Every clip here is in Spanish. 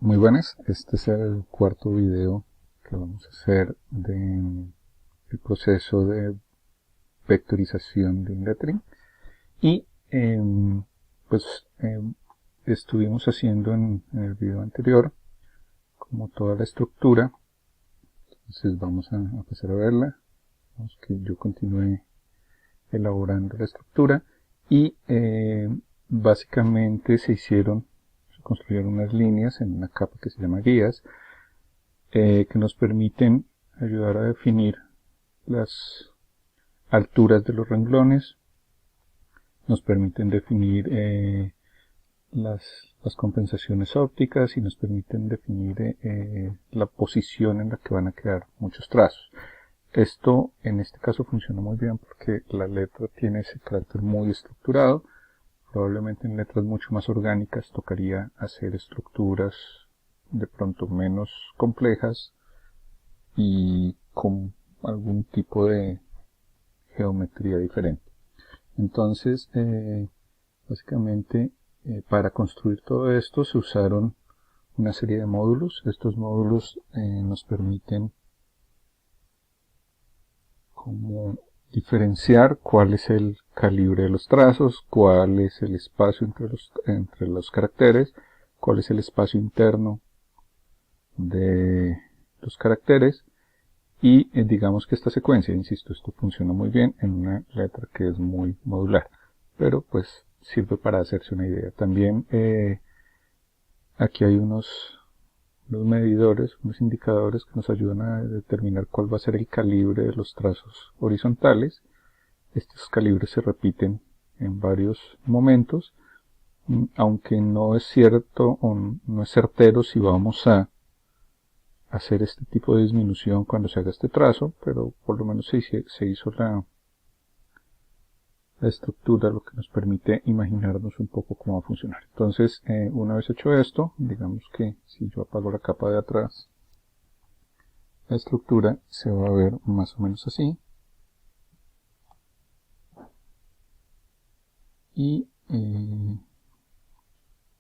Muy buenas, este es el cuarto video que vamos a hacer del proceso de vectorización de un lettering y estuvimos haciendo en el video anterior como toda la estructura. Entonces vamos a empezar a verla. Vamos que yo continúe elaborando la estructura y básicamente se construyeron unas líneas en una capa que se llama guías, que nos permiten ayudar a definir las alturas de los renglones, nos permiten definir las compensaciones ópticas y nos permiten definir la posición en la que van a quedar muchos trazos. Esto en este caso funciona muy bien porque la letra tiene ese carácter muy estructurado. Probablemente en letras mucho más orgánicas tocaría hacer estructuras de pronto menos complejas y con algún tipo de geometría diferente. Entonces, básicamente, para construir todo esto se usaron una serie de módulos. Estos módulos nos permiten como diferenciar cuál es el calibre de los trazos, cuál es el espacio entre los caracteres, cuál es el espacio interno de los caracteres. Y digamos que esta secuencia, insisto, esto funciona muy bien en una letra que es muy modular, pero pues sirve para hacerse una idea. También aquí hay unos medidores, unos indicadores que nos ayudan a determinar cuál va a ser el calibre de los trazos horizontales. Estos calibres se repiten en varios momentos, aunque no es cierto o no es certero si vamos a hacer este tipo de disminución cuando se haga este trazo, pero por lo menos se hizo la estructura, lo que nos permite imaginarnos un poco cómo va a funcionar. Entonces, una vez hecho esto, digamos que si yo apago la capa de atrás, la estructura se va a ver más o menos así. Y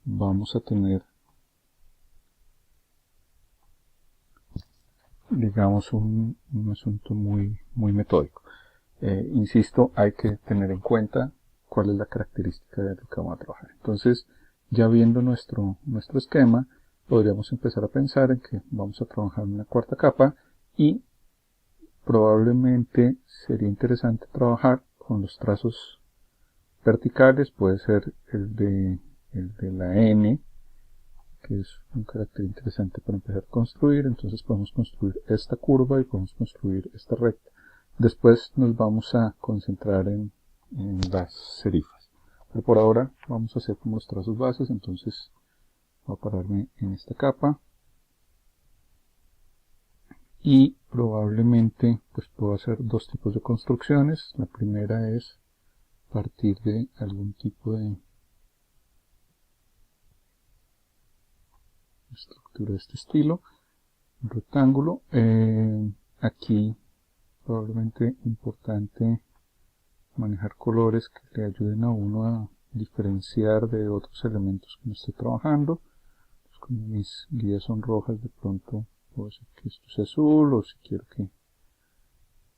vamos a tener, digamos, un asunto muy metódico. Insisto, hay que tener en cuenta cuál es la característica de lo que vamos a trabajar. Entonces, ya viendo nuestro esquema, podríamos empezar a pensar en que vamos a trabajar en una cuarta capa y probablemente sería interesante trabajar con los trazos verticales. Puede ser el de la N, que es un carácter interesante para empezar a construir. Entonces podemos construir esta curva y podemos construir esta recta. Después nos vamos a concentrar en las serifas. Pero por ahora vamos a hacer como los trazos bases. Entonces voy a pararme en esta capa. Y probablemente pues puedo hacer dos tipos de construcciones. La primera es partir de algún tipo de estructura de este estilo. Un rectángulo. Aquí probablemente importante manejar colores que le ayuden a uno a diferenciar de otros elementos que no esté trabajando. Pues como mis guías son rojas, de pronto puedo decir que esto es azul, o si quiero que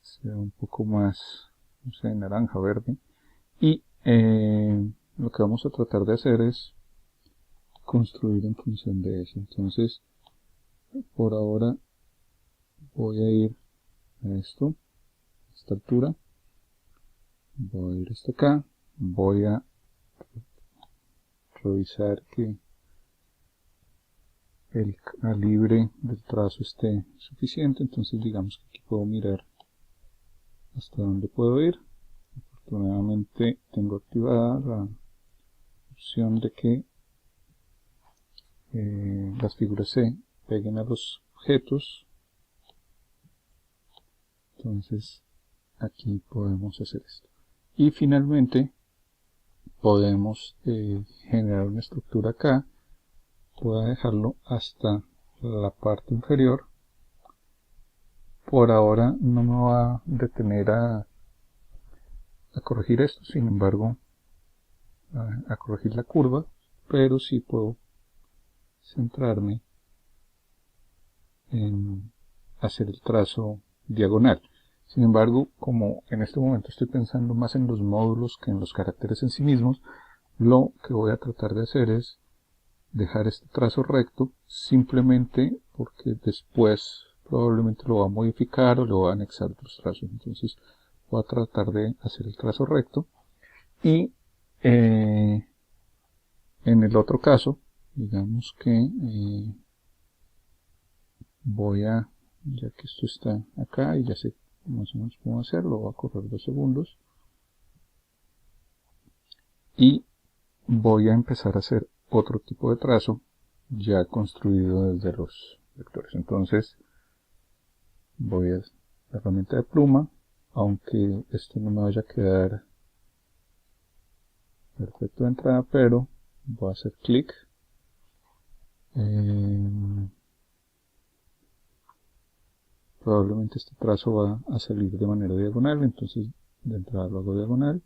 sea un poco más, no sé, naranja, verde. Y lo que vamos a tratar de hacer es construir en función de eso. Entonces, por ahora voy a ir a esto, a esta altura. Voy a ir hasta acá, voy a revisar que el calibre del trazo esté suficiente. Entonces digamos que aquí puedo mirar hasta dónde puedo ir. Afortunadamente tengo activada la opción de que las figuras se peguen a los objetos. Entonces aquí podemos hacer esto. Y finalmente podemos generar una estructura acá. Voy a dejarlo hasta la parte inferior. Por ahora no me va a detener a corregir esto, sin embargo a corregir la curva, pero sí puedo centrarme en hacer el trazo diagonal. Sin embargo, como en este momento estoy pensando más en los módulos que en los caracteres en sí mismos, lo que voy a tratar de hacer es dejar este trazo recto, simplemente porque después probablemente lo va a modificar o le voy a anexar otros trazos. Entonces voy a tratar de hacer el trazo recto, y en el otro caso, digamos que voy a, ya que esto está acá y ya sé más o menos cómo hacerlo, voy a correr 2 segundos y voy a empezar a hacer otro tipo de trazo ya construido desde los vectores. Entonces voy a la herramienta de pluma, aunque esto no me vaya a quedar perfecto de entrada, pero voy a hacer clic. Probablemente este trazo va a salir de manera diagonal, entonces de entrada lo hago diagonal,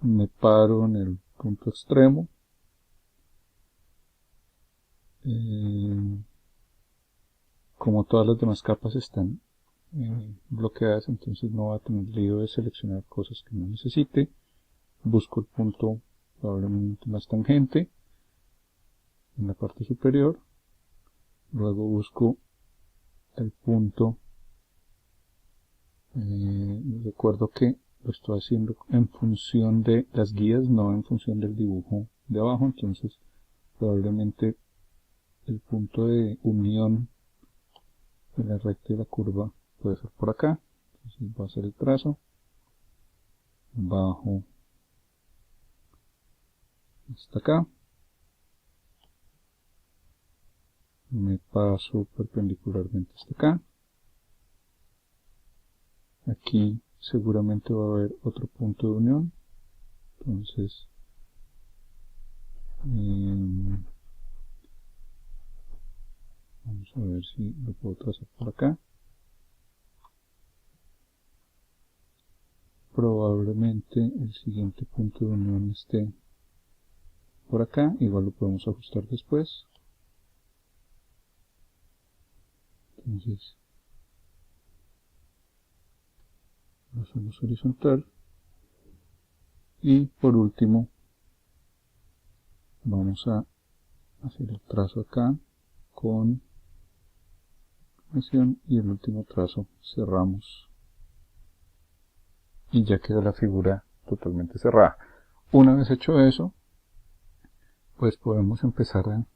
me paro en el punto extremo, como todas las demás capas están bloqueadas, entonces no va a tener lío de seleccionar cosas que no necesite. Busco el punto probablemente más tangente en la parte superior, luego busco el punto, recuerdo que lo estoy haciendo en función de las guías, no en función del dibujo de abajo, entonces probablemente el punto de unión de la recta y la curva puede ser por acá. Entonces voy a hacer el trazo, bajo hasta acá, me paso perpendicularmente hasta acá, aquí seguramente va a haber otro punto de unión, entonces vamos a ver si lo puedo trazar por acá. Probablemente el siguiente punto de unión esté por acá, igual lo podemos ajustar después. Entonces lo hacemos horizontal, y por último vamos a hacer el trazo acá con presión, y el último trazo cerramos y ya queda la figura totalmente cerrada. Una vez hecho eso, pues podemos empezar a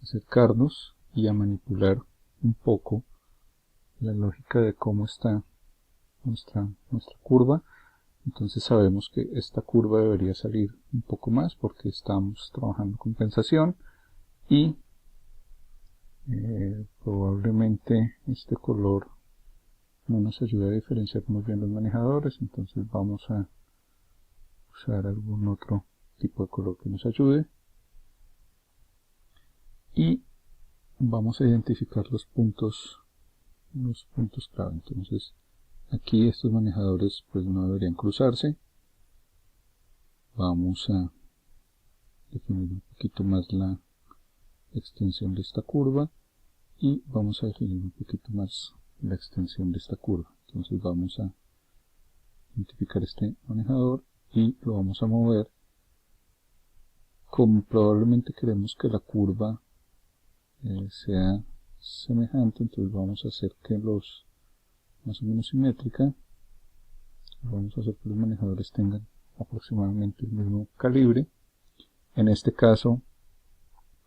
acercarnos y a manipular un poco la lógica de cómo está nuestra curva. Entonces sabemos que esta curva debería salir un poco más porque estamos trabajando compensación, y probablemente este color no nos ayuda a diferenciar muy bien los manejadores, entonces vamos a usar algún otro tipo de color que nos ayude, y vamos a identificar los puntos clave. Entonces aquí estos manejadores pues no deberían cruzarse, vamos a definir un poquito más la extensión de esta curva, y vamos a definir un poquito más la extensión de esta curva. Entonces vamos a identificar este manejador y lo vamos a mover. Como probablemente queremos que la curva sea semejante, entonces vamos a hacer que los más o menos simétrica, vamos a hacer que los manejadores tengan aproximadamente el mismo calibre. En este caso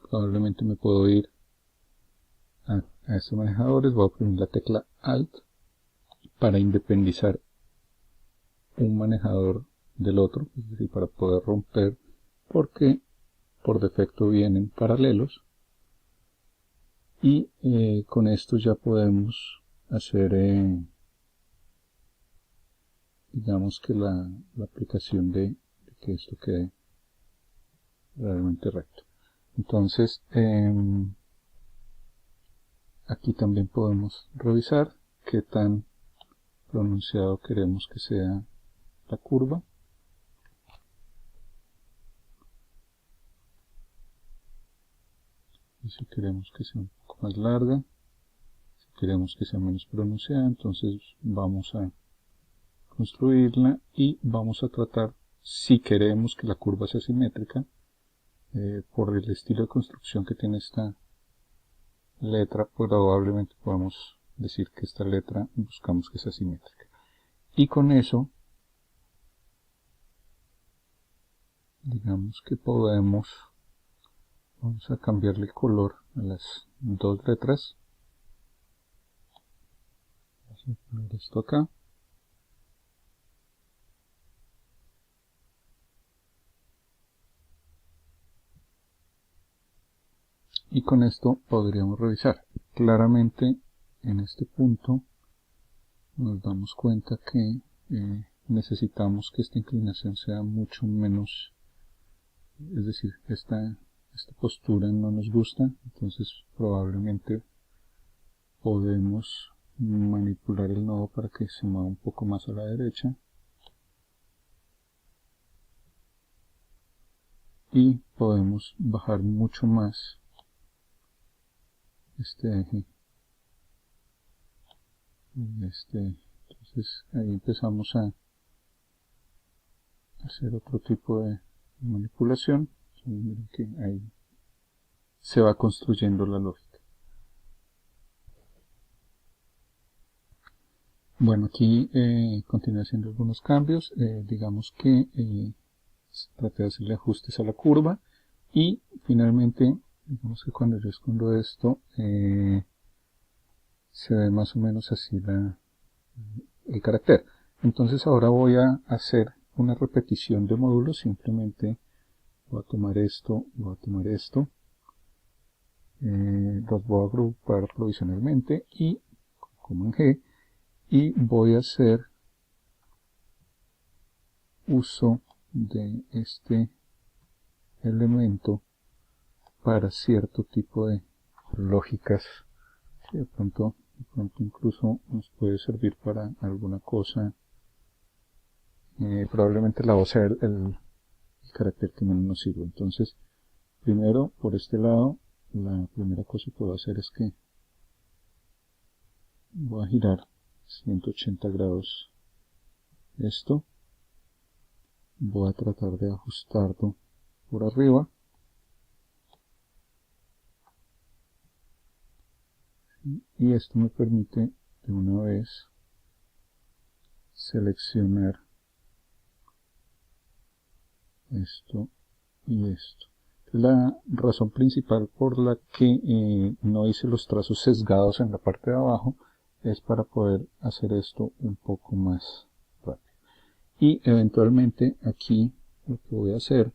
probablemente me puedo ir a estos manejadores, voy a oprimir la tecla Alt para independizar un manejador del otro, es decir, para poder romper, porque por defecto vienen paralelos, y con esto ya podemos hacer digamos que la aplicación de que esto quede realmente recto. Entonces aquí también podemos revisar qué tan pronunciado queremos que sea la curva. Y si queremos que sea un poco más larga, si queremos que sea menos pronunciada, entonces vamos a construirla y vamos a tratar, si queremos que la curva sea simétrica, por el estilo de construcción que tiene esta letra, probablemente podemos decir que esta letra buscamos que sea simétrica. Y con eso, digamos que podemos, vamos a cambiarle el color a las dos letras. Vamos a poner esto acá. Y con esto podríamos revisar. Claramente en este punto nos damos cuenta que necesitamos que esta inclinación sea mucho menos, es decir, esta postura no nos gusta, entonces probablemente podemos manipular el nodo para que se mueva un poco más a la derecha y podemos bajar mucho más este eje. Entonces ahí empezamos a hacer otro tipo de manipulación. Miren que ahí se va construyendo la lógica. Bueno, aquí continué haciendo algunos cambios. Digamos que traté de hacerle ajustes a la curva y finalmente, digamos que cuando yo escondo esto, se ve más o menos así el carácter. Entonces ahora voy a hacer una repetición de módulos. Simplemente voy a tomar esto, voy a tomar esto, los voy a agrupar provisionalmente y como en G, y voy a hacer uso de este elemento para cierto tipo de lógicas que de pronto incluso nos puede servir para alguna cosa. Probablemente la O sea el carácter que menos nos sirve. Entonces, primero por este lado, la primera cosa que puedo hacer es que voy a girar 180 grados esto. Voy a tratar de ajustarlo por arriba. Y esto me permite de una vez seleccionar esto y esto. La razón principal por la que no hice los trazos sesgados en la parte de abajo es para poder hacer esto un poco más rápido. Y eventualmente aquí lo que voy a hacer,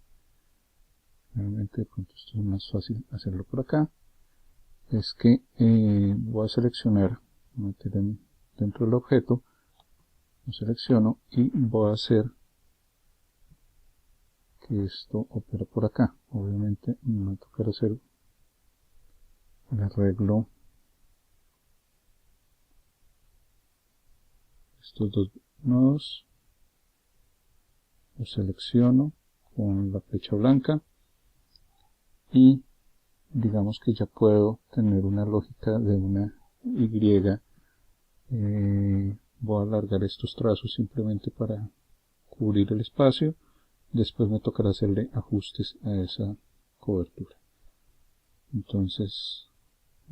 realmente de pronto esto es más fácil hacerlo por acá, es que voy a seleccionar, meter dentro del objeto, lo selecciono y voy a hacer que esto opera por acá. Obviamente me va a tocar hacer el arreglo estos dos nodos, los selecciono con la flecha blanca y digamos que ya puedo tener una lógica de una Y. Voy a alargar estos trazos simplemente para cubrir el espacio. Después me tocará hacerle ajustes a esa cobertura. Entonces,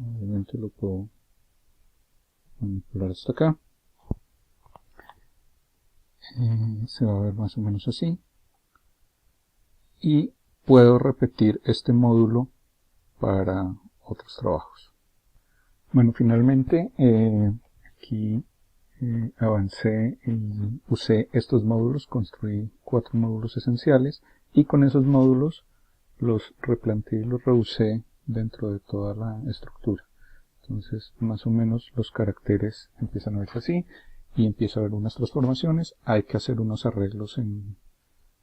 obviamente lo puedo manipular hasta acá. Se va a ver más o menos así. Y puedo repetir este módulo para otros trabajos. Bueno, finalmente aquí avancé y usé estos módulos, construí 4 módulos esenciales y con esos módulos los replanteé y los reusé dentro de toda la estructura. Entonces más o menos los caracteres empiezan a verse así y empiezo a ver unas transformaciones. Hay que hacer unos arreglos en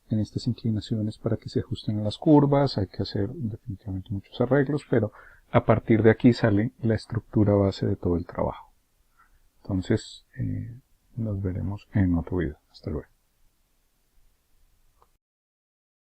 estas inclinaciones para que se ajusten a las curvas, hay que hacer definitivamente muchos arreglos, pero a partir de aquí sale la estructura base de todo el trabajo. Entonces, nos veremos en otro video. Hasta luego.